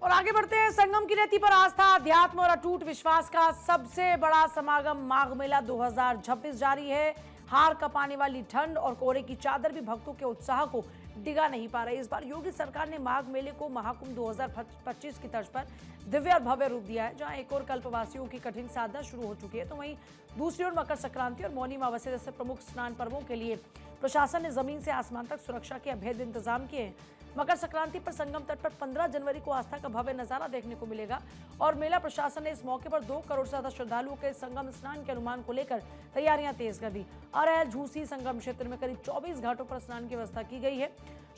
और आगे बढ़ते हैं। संगम की रेती पर आस्था, अध्यात्म और अटूट विश्वास का सबसे बड़ा समागम माघ मेला 2026 जारी है। हार कपाने वाली ठंड और कोहरे की चादर भी भक्तों के उत्साह को डिगा नहीं पा रही। इस बार योगी सरकार ने माघ मेले को महाकुंभ 2025 की तर्ज पर दिव्य और भव्य रूप दिया है। जहां एक और कल्पवासियों की कठिन साधना शुरू हो चुकी है, तो वहीं दूसरी ओर मकर संक्रांति और मौनी अमावस्या जैसे प्रमुख स्नान पर्वों के लिए प्रशासन ने जमीन से आसमान तक सुरक्षा के अभेद्य इंतजाम किए हैं। मकर संक्रांति पर संगम तट पर 15 जनवरी को आस्था का भव्य नजारा देखने को मिलेगा और मेला प्रशासन ने इस मौके पर 2 करोड़ से ज्यादा श्रद्धालुओं के संगम स्नान के अनुमान को लेकर तैयारियां तेज कर दी। अरैल, झूसी संगम क्षेत्र में करीब 24 घाटों पर स्नान की व्यवस्था की गई है।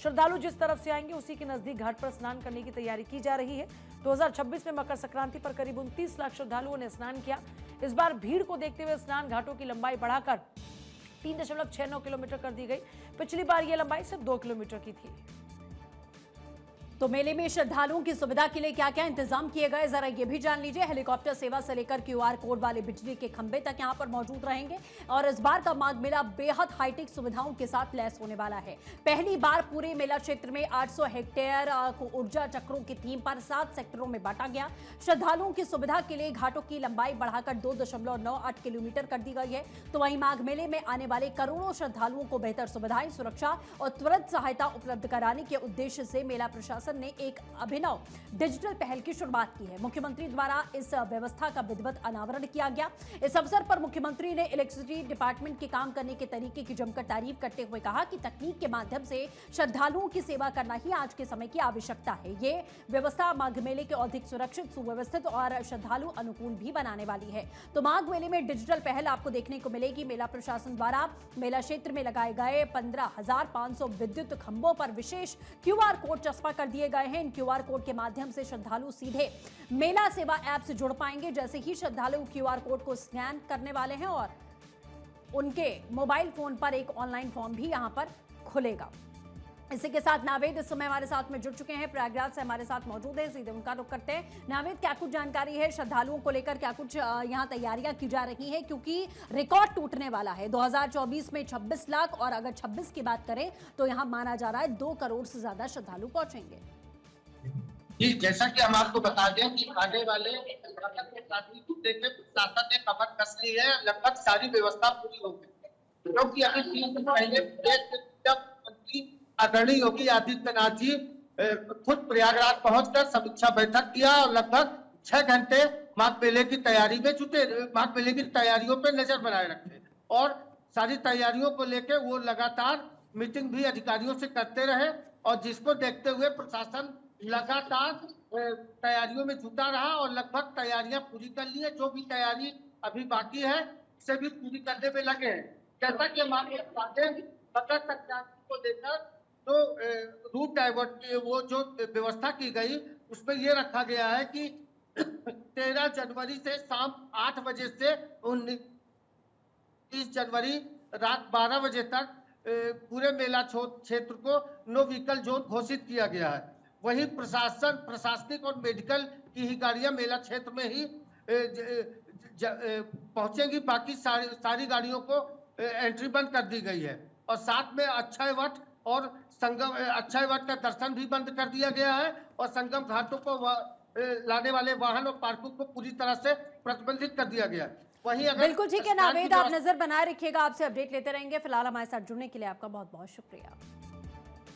श्रद्धालु जिस तरफ से आएंगे उसी के नजदीक घाट पर स्नान करने की तैयारी की जा रही है। 2026 में मकर संक्रांति पर करीब 29 लाख श्रद्धालुओं ने स्नान किया। इस बार भीड़ को देखते हुए स्नान घाटों की लंबाई बढ़ाकर 3.69 किलोमीटर कर दी गई। पिछली बार यह लंबाई सिर्फ 2 किलोमीटर की थी। तो मेले में श्रद्धालुओं की सुविधा के लिए क्या क्या इंतजाम किए गए, जरा ये भी जान लीजिए। हेलीकॉप्टर सेवा से लेकर क्यूआर कोड वाले बिजली के खंभे तक यहां पर मौजूद रहेंगे और इस बार का माघ मेला बेहद हाईटेक सुविधाओं के साथ लैस होने वाला है। पहली बार पूरे मेला क्षेत्र में 800 हेक्टेयर को ऊर्जा चक्रों की थीम पर 7 सेक्टरों में बांटा गया। श्रद्धालुओं की सुविधा के लिए घाटों की लंबाई बढ़ाकर 2.98 किलोमीटर कर दी गई है। तो वहीं माघ मेले में आने वाले करोड़ों श्रद्धालुओं को बेहतर सुविधाएं, सुरक्षा और त्वरित सहायता उपलब्ध कराने के उद्देश्य से मेला प्रशासन ने एक अभिनव डिजिटल पहल की शुरुआत की है। मुख्यमंत्री द्वारा इस व्यवस्था का विधिवत अनावरण किया गया। इस अवसर पर मुख्यमंत्री ने इलेक्ट्रिसिटी डिपार्टमेंट के काम करने के तरीके की जमकर तारीफ करते हुए कहा कि तकनीक के माध्यम से श्रद्धालुओं की सेवा करना ही आज के समय की आवश्यकता है। ये व्यवस्था माघ मेले के अधिक सुरक्षित, सुव्यवस्थित और श्रद्धालु अनुकूल भी बनाने वाली है। तो माघ मेले में डिजिटल पहल आपको देखने को मिलेगी। मेला प्रशासन द्वारा मेला क्षेत्र में लगाए गए 15,500 विद्युत खंभों पर विशेष क्यूआर कोड चस्पा कर दिए गए हैं। इन क्यूआर कोड के माध्यम से श्रद्धालु सीधे मेला सेवा ऐप से जुड़ पाएंगे। जैसे ही श्रद्धालु क्यूआर कोड को स्कैन करने वाले हैं और उनके मोबाइल फोन पर एक ऑनलाइन फॉर्म भी यहां पर खुलेगा। इसी के साथ नावेद इस समय हमारे साथ में जुड़ चुके हैं, प्रयागराज से हमारे साथ मौजूद हैं, सीधे उनका रुख करते हैं। नावेद, क्या कुछ जानकारी है श्रद्धालुओं को लेकर, क्या कुछ यहाँ तैयारियां की जा रही हैं, क्योंकि रिकॉर्ड टूटने वाला है। 2024 में 26 लाख और अगर 26 की बात करें तो यहाँ माना जा रहा है 2 करोड़ से ज्यादा श्रद्धालु पहुंचेंगे। जी, जैसा कि हम आपको बता दें कि आने वाले प्रशासन ने कमर कस ली है, लगभग सारी व्यवस्था पूरी हो गई, क्योंकि अभी 3 दिन पहले मंत्री आदरणीय योगी आदित्यनाथ जी खुद प्रयागराज पहुंचकर समीक्षा बैठक किया और लगभग 6 घंटे माघ मेले की तैयारी में जुटे, माघ मेले की तैयारियों पर नजर बनाए रखे और सारी तैयारियों को लेकर वो लगातार मीटिंग भी अधिकारियों से करते रहे और जिसको देखते हुए प्रशासन लगातार तैयारियों में जुटा रहा और लगभग तैयारियां पूरी कर ली है। जो भी तैयारी अभी बाकी है उसे भी पूरी करने में लगे हैं। जैसा कि हमारे मकर संक्रांति को लेकर तो रूट डाइवर्ट की वो जो व्यवस्था की गई उसमें ये रखा गया है कि 13 जनवरी से शाम 8 बजे से 19 जनवरी रात 12 बजे तक पूरे मेला क्षेत्र को नो व्हीकल जोन घोषित किया गया है। वही प्रशासनिक और मेडिकल की ही गाड़ियां मेला क्षेत्र में ही पहुंचेंगी। बाकी सारी गाड़ियों को एंट्री बंद कर दी गई है और साथ में अक्षय वट और संगम अक्षय वट का दर्शन भी बंद कर दिया गया है और संगम घाटों को लाने वाले वाहन और पार्कों को पूरी तरह से प्रतिबंधित कर दिया गया है। वही अगर बिल्कुल ठीक है नावेद, आप नजर बनाए रखिएगा, आपसे अपडेट लेते रहेंगे। फिलहाल हमारे साथ जुड़ने के लिए आपका बहुत बहुत शुक्रिया।